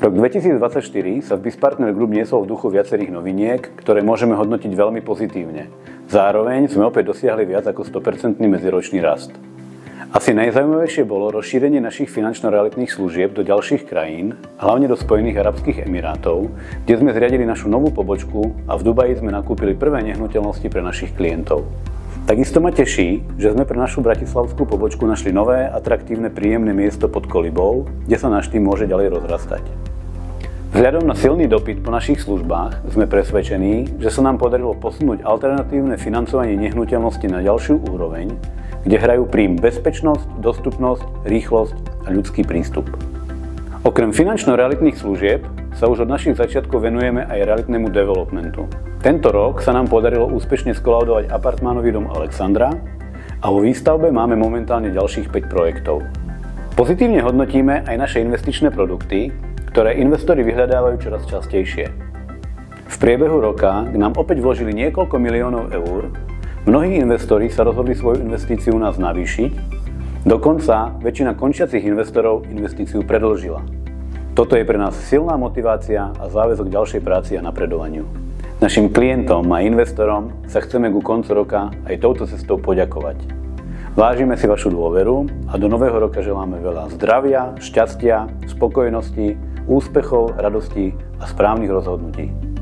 Rok 2024 sa v BIS Partner Group niesol v duchu viacerých noviniek, ktoré môžeme hodnotiť veľmi pozitívne. Zároveň sme opäť dosiahli viac ako 100% medziročný rast. Asi najzaujímavejšie bolo rozšírenie našich finančno-realitných služieb do ďalších krajín, hlavne do Spojených arabských emirátov, kde sme zriadili našu novú pobočku a v Dubaji sme nakúpili prvé nehnuteľnosti pre našich klientov. Takisto ma teší, že sme pre našu bratislavskú pobočku našli nové, atraktívne, príjemné miesto pod Kolibou, kde sa náš tým môže ďalej rozrastať. Vzhľadom na silný dopyt po našich službách sme presvedčení, že sa nám podarilo posunúť alternatívne financovanie nehnuteľnosti na ďalšiu úroveň, kde hrajú prím bezpečnosť, dostupnosť, rýchlosť a ľudský prístup. Okrem finančno-realitných služieb sa už od našich začiatkov venujeme aj realitnému developmentu. Tento rok sa nám podarilo úspešne skolaudovať apartmánový dom Alexandra a vo výstavbe máme momentálne ďalších 5 projektov. Pozitívne hodnotíme aj naše investičné produkty, ktoré investori vyhľadávajú čoraz častejšie. V priebehu roka k nám opäť vložili niekoľko miliónov eur, mnohí investori sa rozhodli svoju investíciu u nás navýšiť, dokonca väčšina končiacich investorov investíciu predĺžila. Toto je pre nás silná motivácia a záväzok ďalšej práci a napredovaniu. Našim klientom a investorom sa chceme ku koncu roka aj touto cestou poďakovať. Vážime si vašu dôveru a do nového roka želáme veľa zdravia, šťastia, spokojnosti, úspechov, radosti a správnych rozhodnutí.